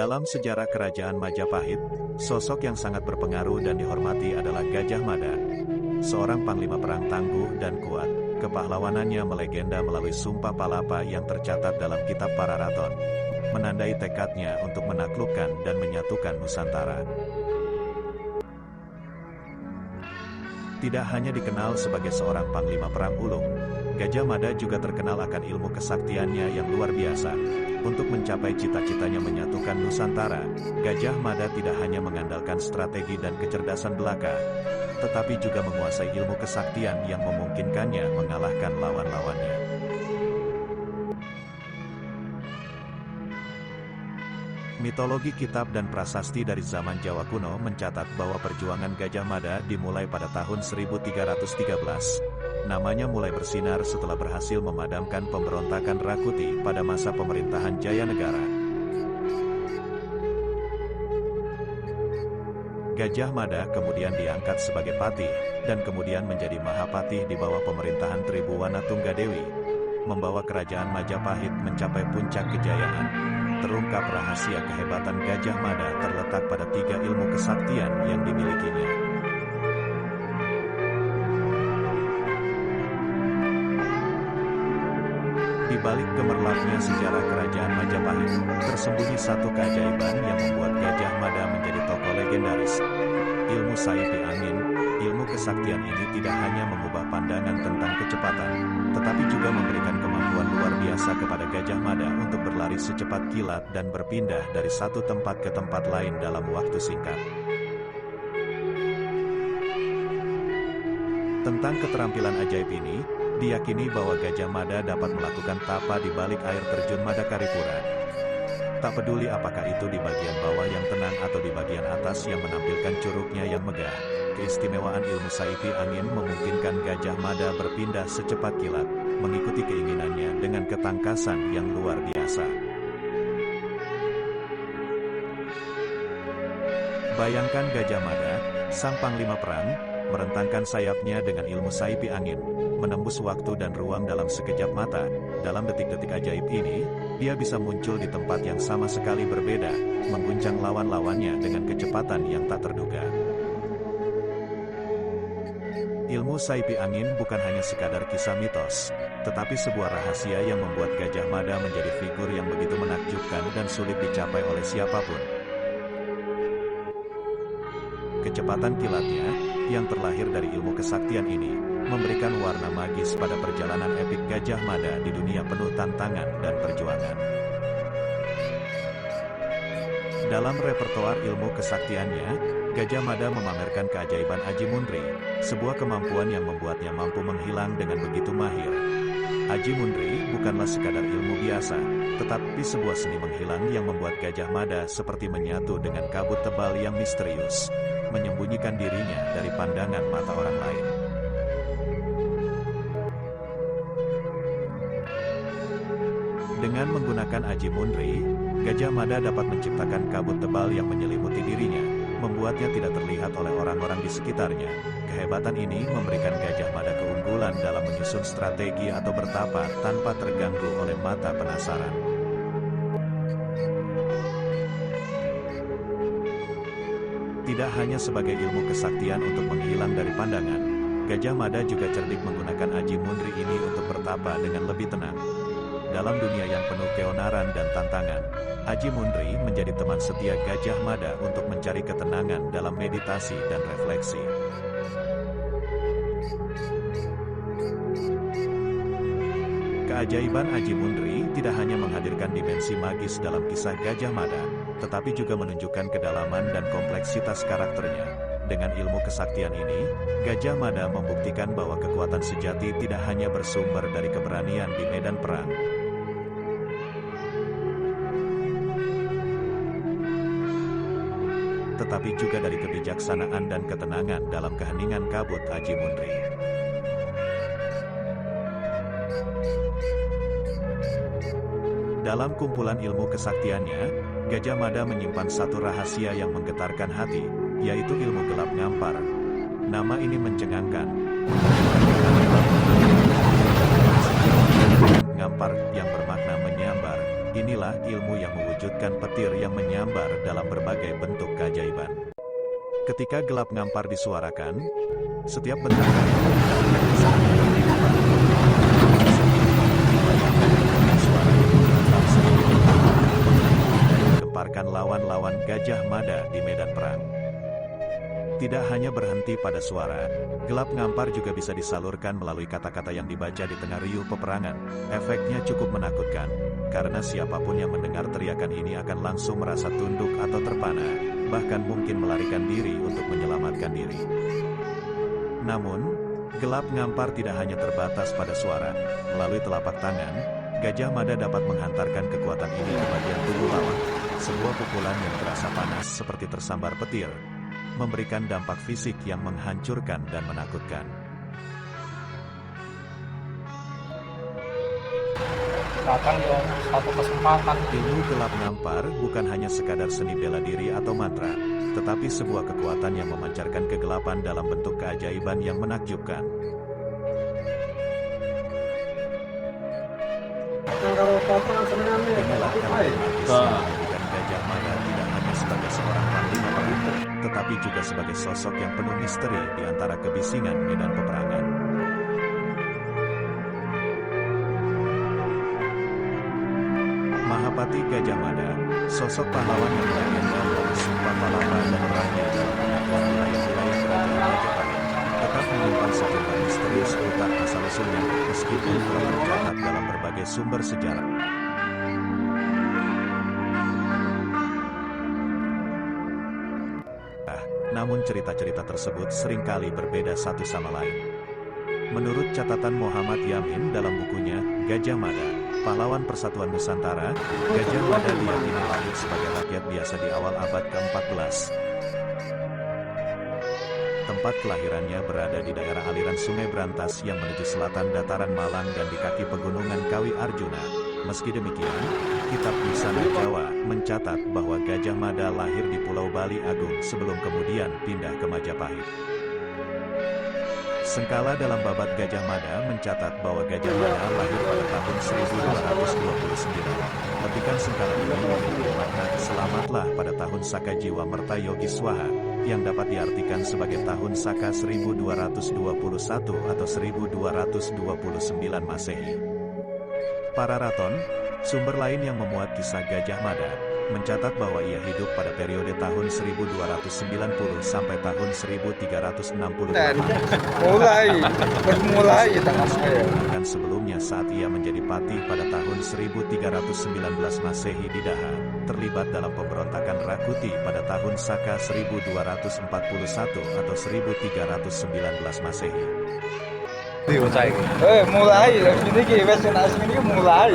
Dalam sejarah kerajaan Majapahit, sosok yang sangat berpengaruh dan dihormati adalah Gajah Mada. Seorang panglima perang tangguh dan kuat, kepahlawanannya melegenda melalui Sumpah Palapa yang tercatat dalam Kitab Pararaton, menandai tekadnya untuk menaklukkan dan menyatukan Nusantara. Tidak hanya dikenal sebagai seorang panglima perang ulung, Gajah Mada juga terkenal akan ilmu kesaktiannya yang luar biasa. Untuk mencapai cita-citanya menyatukan Nusantara, Gajah Mada tidak hanya mengandalkan strategi dan kecerdasan belaka, tetapi juga menguasai ilmu kesaktian yang memungkinkannya mengalahkan lawan-lawannya. Mitologi kitab dan prasasti dari zaman Jawa kuno mencatat bahwa perjuangan Gajah Mada dimulai pada tahun 1313. Namanya mulai bersinar setelah berhasil memadamkan pemberontakan Rakuti pada masa pemerintahan Jayanegara. Gajah Mada kemudian diangkat sebagai patih, dan kemudian menjadi Mahapatih di bawah pemerintahan Tribuwana Tunggadewi, membawa kerajaan Majapahit mencapai puncak kejayaan. Terungkap rahasia kehebatan Gajah Mada terletak pada 3 ilmu kesaktian yang dimilikinya. Di balik gemerlapnya sejarah kerajaan Majapahit, tersembunyi satu keajaiban yang membuat Gajah Mada menjadi tokoh legendaris. Ilmu Saipi Angin, ilmu kesaktian ini tidak hanya mengubah pandangan tentang kecepatan, tetapi juga memberikan kemampuan luar biasa kepada Gajah Mada untuk berlari secepat kilat dan berpindah dari satu tempat ke tempat lain dalam waktu singkat. Tentang keterampilan ajaib ini, diyakini bahwa Gajah Mada dapat melakukan tapa di balik air terjun Madakaripura. Tak peduli apakah itu di bagian bawah yang tenang atau di bagian atas yang menampilkan curugnya yang megah, keistimewaan ilmu Saipi Angin memungkinkan Gajah Mada berpindah secepat kilat, mengikuti keinginannya dengan ketangkasan yang luar biasa. Bayangkan Gajah Mada, sang panglima perang, merentangkan sayapnya dengan ilmu Saipi Angin, menembus waktu dan ruang dalam sekejap mata. Dalam detik-detik ajaib ini, dia bisa muncul di tempat yang sama sekali berbeda, mengguncang lawan-lawannya dengan kecepatan yang tak terduga. Ilmu Saipi Angin bukan hanya sekadar kisah mitos, tetapi sebuah rahasia yang membuat Gajah Mada menjadi figur yang begitu menakjubkan dan sulit dicapai oleh siapapun. Kecepatan kilatnya, yang terlahir dari ilmu kesaktian ini, memberikan warna magis pada perjalanan epik Gajah Mada di dunia penuh tantangan dan perjuangan. Dalam repertoar ilmu kesaktiannya, Gajah Mada memamerkan keajaiban Aji Mundri, sebuah kemampuan yang membuatnya mampu menghilang dengan begitu mahir. Aji Mundri bukanlah sekadar ilmu biasa, tetapi sebuah seni menghilang yang membuat Gajah Mada seperti menyatu dengan kabut tebal yang misterius, menyembunyikan dirinya dari pandangan mata orang lain. Dengan menggunakan Aji Mundri, Gajah Mada dapat menciptakan kabut tebal yang menyelimuti dirinya, membuatnya tidak terlihat oleh orang-orang di sekitarnya. Kehebatan ini memberikan Gajah Mada keunggulan dalam menyusun strategi atau bertapa tanpa terganggu oleh mata penasaran. Tidak hanya sebagai ilmu kesaktian untuk menghilang dari pandangan, Gajah Mada juga cerdik menggunakan Aji Mundri ini untuk bertapa dengan lebih tenang. Dalam dunia yang penuh keonaran dan tantangan, Aji Mundri menjadi teman setia Gajah Mada untuk mencari ketenangan dalam meditasi dan refleksi. Keajaiban Aji Mundri tidak hanya menghadirkan dimensi magis dalam kisah Gajah Mada, tetapi juga menunjukkan kedalaman dan kompleksitas karakternya. Dengan ilmu kesaktian ini, Gajah Mada membuktikan bahwa kekuatan sejati tidak hanya bersumber dari keberanian di medan perang, tetapi juga dari kebijaksanaan dan ketenangan dalam keheningan kabut Aji Mundri. Dalam kumpulan ilmu kesaktiannya, Gajah Mada menyimpan satu rahasia yang menggetarkan hati, yaitu ilmu gelap ngampar. Nama ini mencengangkan. Ngampar yang bermakna menyambar, Inilah ilmu yang mewujudkan petir yang menyambar dalam berbagai bentuk keajaiban. Ketika gelap ngampar disuarakan, setiap bentakan gemparkan lawan-lawan Gajah Mada di medan perang. Tidak hanya berhenti pada suara, gelap ngampar juga bisa disalurkan melalui kata-kata yang dibaca di tengah riuh peperangan. Efeknya cukup menakutkan, karena siapapun yang mendengar teriakan ini akan langsung merasa tunduk atau terpana, bahkan mungkin melarikan diri untuk menyelamatkan diri. Namun, gelap ngampar tidak hanya terbatas pada suara. Melalui telapak tangan, Gajah Mada dapat menghantarkan kekuatan ini ke bagian tubuh lawan. Sebuah pukulan yang terasa panas seperti tersambar petir, memberikan dampak fisik yang menghancurkan dan menakutkan. Datang dong, satu kesempatan. Ilmu gelap ngampar bukan hanya sekadar seni bela diri atau mantra, tetapi sebuah kekuatan yang memancarkan kegelapan dalam bentuk keajaiban yang menakjubkan. Inilah karakter magis yang menjadikan Gajah Mada tidak hanya sebagai seorang panglima perang, tetapi juga sebagai sosok yang penuh misteri di antara kebisingan medan peperangan. Mahapati Gajah Mada, sosok pahlawan yang berlegenda melalui sumpah palapa dan perangnya dalam pengakuan wilayah-wilayah kerajaan Majapahit, tetap menyimpan sejumlah misterius seputar asal-usulnya, meskipun telah tercatat dalam berbagai sumber sejarah. Namun cerita-cerita tersebut seringkali berbeda satu sama lain. Menurut catatan Muhammad Yamin dalam bukunya, Gajah Mada, Pahlawan Persatuan Nusantara, Gajah Mada diyakini lahir sebagai rakyat biasa di awal abad ke-14. Tempat kelahirannya berada di daerah aliran Sungai Brantas yang menuju selatan dataran Malang dan di kaki pegunungan Kawi Arjuna. Meski demikian, Kitab Pusana Jawa mencatat bahwa Gajah Mada lahir di Pulau Bali Agung sebelum kemudian pindah ke Majapahit. Sengkala dalam babat Gajah Mada mencatat bahwa Gajah Mada lahir pada tahun 1229. Petikan sengkala ini memiliki makna "Selamatlah pada tahun Saka Jiwa Merta Yogi Swaha", yang dapat diartikan sebagai tahun Saka 1221 atau 1229 Masehi. Para raton, sumber lain yang memuat kisah Gajah Mada, mencatat bahwa ia hidup pada periode tahun 1290 sampai tahun 1360. Bermulai tengah saya. Dan sebelumnya saat ia menjadi patih pada tahun 1319 Masehi di Daha, terlibat dalam pemberontakan Rakuti pada tahun Saka 1241 atau 1319 Masehi. Mulai, ini mulai.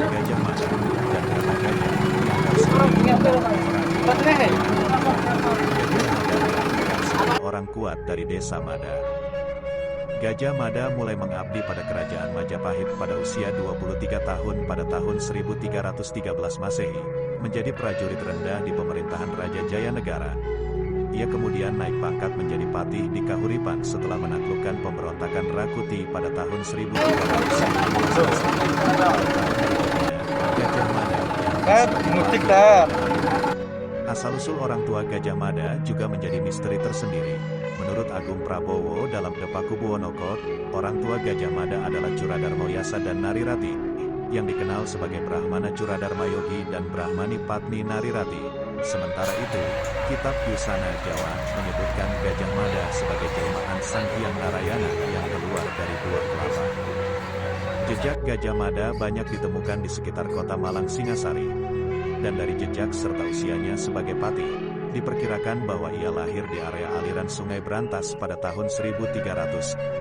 Gajah Mada dan orang kuat dari desa Mada. Gajah Mada mulai mengabdi pada kerajaan Majapahit pada usia 23 tahun pada tahun 1313 Masehi, menjadi prajurit rendah di pemerintahan Raja Jayanegara. Ia kemudian naik pangkat menjadi patih di Kahuripan setelah menaklukkan pemberontakan Rakuti pada tahun 1319. Gajah Mada asal-usul orang tua Gajah Mada juga menjadi misteri tersendiri. Menurut Agung Prabowo dalam Depaku Buwonoko, orang tua Gajah Mada adalah Curadarma Yasa dan Narirati, yang dikenal sebagai Brahmana Curadarma Yogi dan Brahmani Patni Narirati. Sementara itu, Kitab Pusana Jawa menyebutkan Gajah Mada sebagai jelmaan Sang Hyang Narayana yang keluar dari buah kelapa. Jejak Gajah Mada banyak ditemukan di sekitar kota Malang Singasari. Dan dari jejak serta usianya sebagai patih, diperkirakan bahwa ia lahir di area aliran Sungai Brantas pada tahun 1300.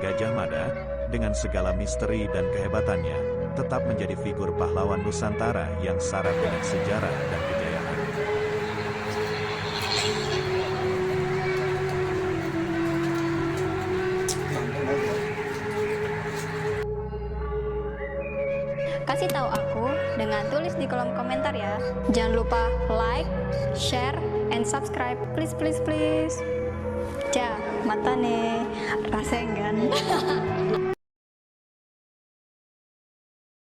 Gajah Mada, dengan segala misteri dan kehebatannya, tetap menjadi figur pahlawan Nusantara yang syarat dengan sejarah dan kejayaan. Kasih tahu aku dengan tulis di kolom komentar ya. Jangan lupa like, share, and subscribe. Please, please, please. Ja, mata nih. Rasengan.